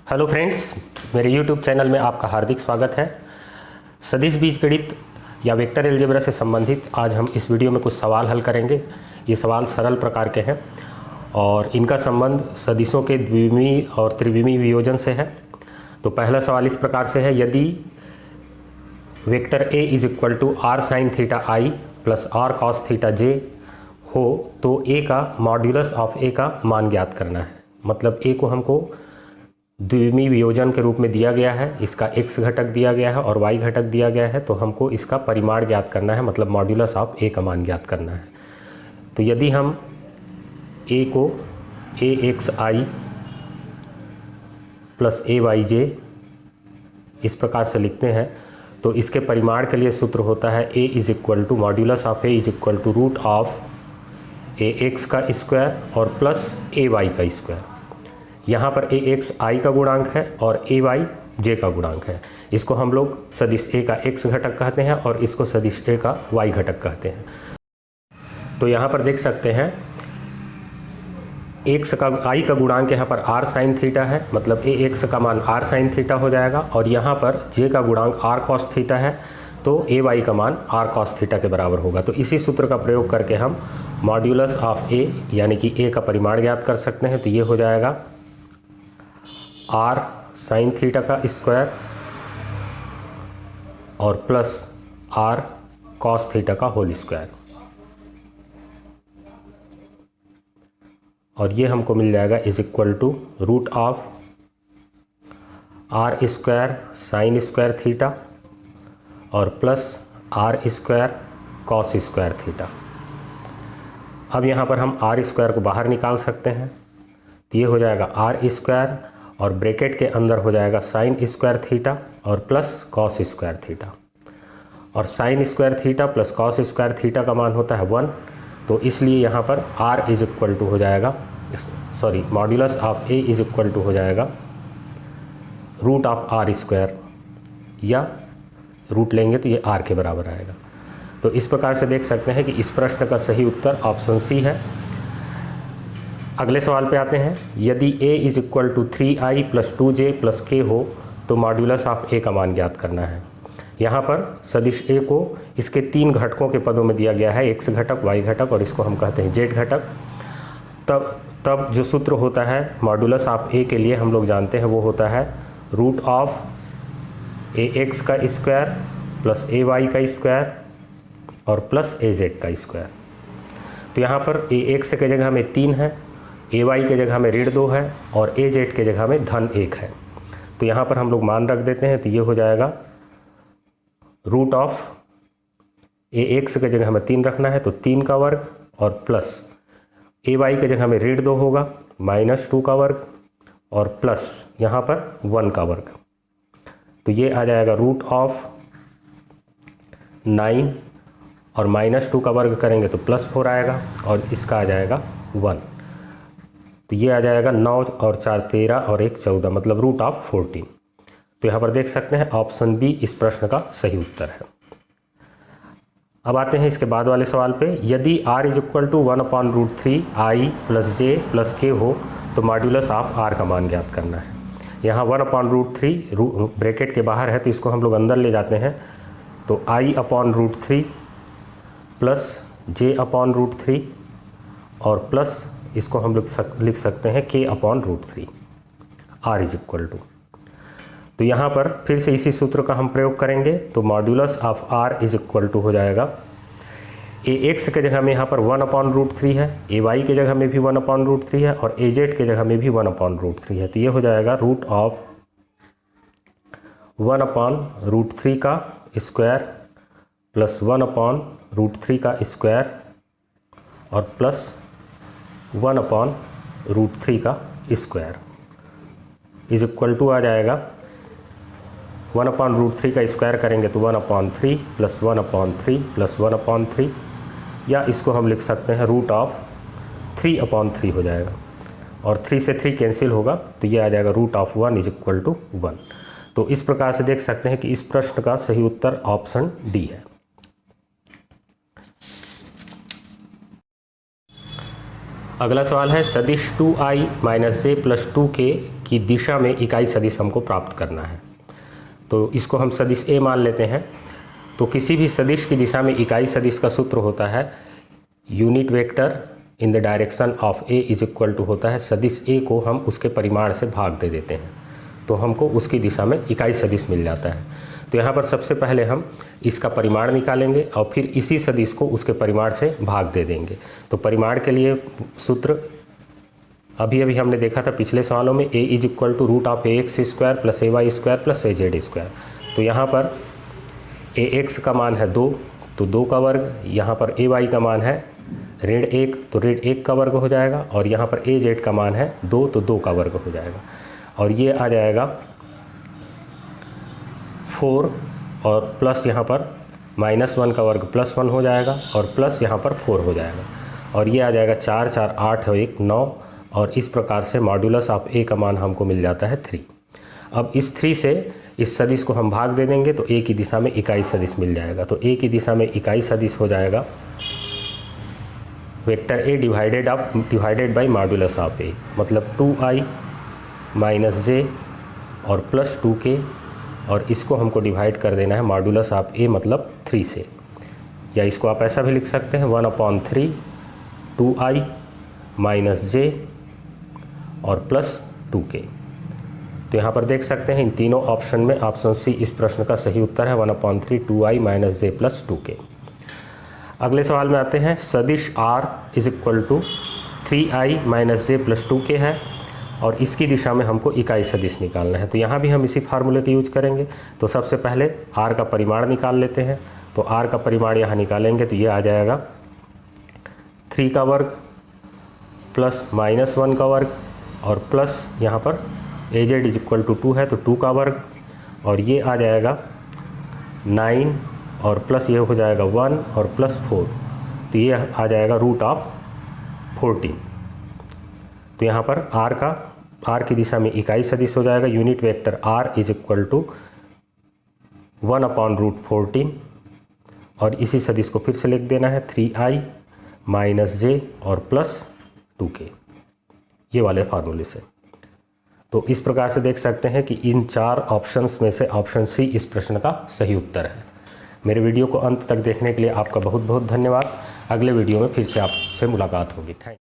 Hello friends, मेरे YouTube channel में आपका हार्दिक स्वागत है। सदिश बीजगणित या वेक्टर अलजेब्रा से संबंधित आज हम इस वीडियो में कुछ सवाल हल करेंगे। ये सवाल सरल प्रकार के हैं और इनका संबंध सदिशों के द्विविमीय और त्रिविमीय वियोजन से है। तो पहला सवाल इस प्रकार से है, यदि vector a is equal to r sine theta i plus r cos theta j हो तो a का मॉड्यूलस ऑफ a का मान ज्ञात करना है। मतलब a को हमको द्विविमीय वियोजन के रूप में दिया गया है, इसका x घटक दिया गया है और y घटक दिया गया है, तो हमको इसका परिमाण ज्ञात करना है, मतलब मॉड्यूलस ऑफ a का मान ज्ञात करना है। तो यदि हम a को aXi प्लस ayj इस प्रकार से लिखते हैं तो इसके परिमाण के लिए सूत्र होता है a is equal to modulus of a is equal to root of ax का स्क्वायर और प्लस ay का स्क्वायर। यहाँ पर ax i का गुणांक है और ay j का गुणांक है। इसको हम लोग सदिश a का x घटक कहते हैं और इसको सदिश a का y घटक कहते हैं। तो यहाँ पर देख सकते हैं x का i का गुणांक यहाँ पर r साइन थीटा है, मतलब ax का मान r साइन थीटा हो जाएगा और यहाँ पर j का गुणांक r कॉस थीटा है, तो ay का मान r कॉस थीटा के बराबर होगा। तो इसी सूत्र का प्रयोग करके हम मॉड्यूलस ऑफ a यानी कि a का परिमाण ज्ञात कर सकते हैं। तो ये हो जाएगा r साइन थीटा का स्क्वायर और प्लस r कॉस थीटा का होल स्क्वायर, और ये हमको मिल जाएगा is equal to root of r square sine square theta और plus r square cos square theta. अब यहाँ पर हम r स्क्वायर को बाहर निकाल सकते हैं, तो ये हो जाएगा r स्क्वायर और ब्रैकेट के अंदर हो जाएगा साइन स्क्वायर थीटा और प्लस कॉस स्क्वायर थीटा, और sign square theta plus cos square theta का मान होता है 1, तो इसलिए यहाँ पर r इज इक्वल टू हो जाएगा, sorry modulus of a is equal to हो जाएगा रूट ऑफ r स्क्वायर, या रूट लेंगे तो ये r के बराबर आएगा। तो इस प्रकार से देख सकते हैं कि इस प्रश्न का सही उत्तर ऑप्शन सी है। अगले सवाल पे आते हैं, यदि a is equal to 3i plus 2j plus k हो तो मॉड्यूलस ऑफ a का मान ज्ञात करना है। यहाँ पर सदिश a को इसके तीन घटकों के पदों में दिया गया है, x घटक, y घटक और इसको हम कहते हैं z घटक। तब जो सूत्र होता है मॉड्यूलस ऑफ a के लिए हम लोग जानते हैं, वो होता है रूट ऑफ ax का स्क्वायर प्लस ay का स्क्वायर और प्लस az का स्क्वायर। तो यहाँ पर ax के जगह में 3 है, ay के जगह में ऋण 2 है और az के जगह में धन 1 है। तो यहाँ पर हम लोग मान रख देते हैं, तो ये हो जाएगा रूट ऑफ ax के जगह में 3 रखना है तो 3 का वर्ग और प्लस ay के जगह में ऋण 2 होगा -2 का वर्ग और प्लस यहाँ पर 1 का वर्ग। तो ये आ जाएगा रूट ऑफ 9 और -2 का वर्ग करेंगे तो +4 आएगा और इसका आ जाएगा 1। तो ये आ जाएगा 9 और 4 13 और 1 14, मतलब रूट ऑफ 14। तो यहाँ पर देख सकते हैं ऑप्शन बी इस प्रश्न का सही उत्तर है। अब आते हैं इसके बाद वाले सवाल पे, यदि r is equal to 1/√3 i plus j plus k हो तो मॉड्यूलस ऑफ r का मान ज्ञात करना है। यहाँ 1/√3 ब्रैकेट के बाहर है तो इसको हम लोग अंदर ले जाते हैं, तो i/√3 प्लस j/√3 और प्लस इसको हम लोग लिख सकते हैं k/√3 r is equal to. तो यहाँ पर फिर से इसी सूत्र का हम प्रयोग करेंगे, तो modulus of r is equal to हो जाएगा ax के जगह में यहाँ पर 1/√3 है, ay के जगह में भी 1/√3 है और az के जगह में भी 1/√3 है। तो ये हो जाएगा रूट ऑफ 1/√3 का स्क्वायर प्लस 1/√3 का स्क्वायर और प्लस 1/√3 का स्क्वायर इज इक्वल टू आ जाएगा 1/√3 का स्क्वायर करेंगे तो 1/3 प्लस 1/3 प्लस 1/3, या इसको हम लिख सकते हैं रूट ऑफ 3/3 हो जाएगा और 3 से 3 कैंसिल होगा तो ये आ जाएगा root of 1 is equal to 1। तो इस प्रकार से देख सकते हैं कि इस प्रश्न का सही उत्तर ऑप्शन डी है। अगला सवाल है सदिश 2i minus j plus 2k की दिशा में इकाई सदिश हमको प्राप्त करना है। तो इसको हम सदिश a मान लेते हैं। तो किसी भी सदिश की दिशा में इकाई सदिश का सूत्र होता है unit vector in the direction of a is equal to होता है सदिश a को हम उसके परिमाण से भाग दे देते हैं, तो हमको उसकी दिशा में इकाई सदिश मिल जाता है। तो यहाँ पर सबसे पहले हम इसका परिमाण निकालेंगे और फिर इसी सदिश को उसके परिमाण से भाग दे देंगे। तो परिमाण के लिए सूत्र अभी हमने देखा था पिछले सवालों में, a is equal to root of ax square plus ay square plus az square. तो यहाँ पर ax का मान है 2, तो 2 का वर्ग, यहाँ पर ay का मान है ऋण 1, तो ऋण 1 का वर्ग हो जाएगा, और यहाँ पर az का मान है 2, तो 2 का वर्ग हो जाएगा, और ये आ जाएगा 4 और प्लस यहाँ पर -1 का वर्ग +1 हो जाएगा, और प्लस यहाँ पर 4 हो जाएगा, और ये आ जाएगा 4 4 8 और 1 9, और इस प्रकार से मॉड्यूलस ऑफ a का मान हमको मिल जाता है 3। अब इस 3 से इस सदिश को हम भाग दे देंगे तो a की दिशा में इकाई सदिश मिल जाएगा। तो a की दिशा में इकाई सदिश हो जाएगा vector a divided by modulus of a, मतलब 2i माइनस जे और प्लस 2k, और इसको हमको डिवाइड कर देना है मॉड्यूलस ऑफ a मतलब 3 से, या इसको आप ऐसा भी लिख सकते हैं 1/3 2i माइनस जे और प्लस 2k। तो यहाँ पर देख सकते हैं इन तीनों ऑप्शन में ऑप्शन सी इस प्रश्न का सही उत्तर है 1/3 2i minus j plus 2k। अगले सवाल में आते हैं सदिश r is equal to 3i minus j plus 2k है, और इसकी दिशा में हमको इकाई सदिश निकालना है। तो यहाँ भी हम इसी फार्मूले का यूज करेंगे। तो सबसे पहले r का परिमाण निकाल लेते हैं। तो r का परिमाण यहाँ निकालेंगे तो ये आ जाएगा 3 का वर्ग प्लस -1 का वर्ग, और प्लस यहाँ पर az इज इक्वल टू 2 है तो 2 का वर्ग, और ये आ जाएगा 9 और प्लस ये हो जाएगा 1 और प्लस 4, तो ये आ जाएगा रूट ऑफ 14। तो यहाँ पर r की दिशा में इकाई सदिश हो जाएगा unit vector r is equal to 1/√14, और इसी सदिश को फिर से लिख देना है 3i माइनस जे और प्लस 2k, ये वाले फार्मूले से। तो इस प्रकार से देख सकते हैं कि इन 4 ऑप्शंस में से ऑप्शन सी इस प्रश्न का सही उत्तर है। मेरे वीडियो को अंत तक देखने के लिए आपका बहुत बहुत धन्यवाद। अगले वीडियो में फिर से आपसे मुलाकात होगी। Thank you.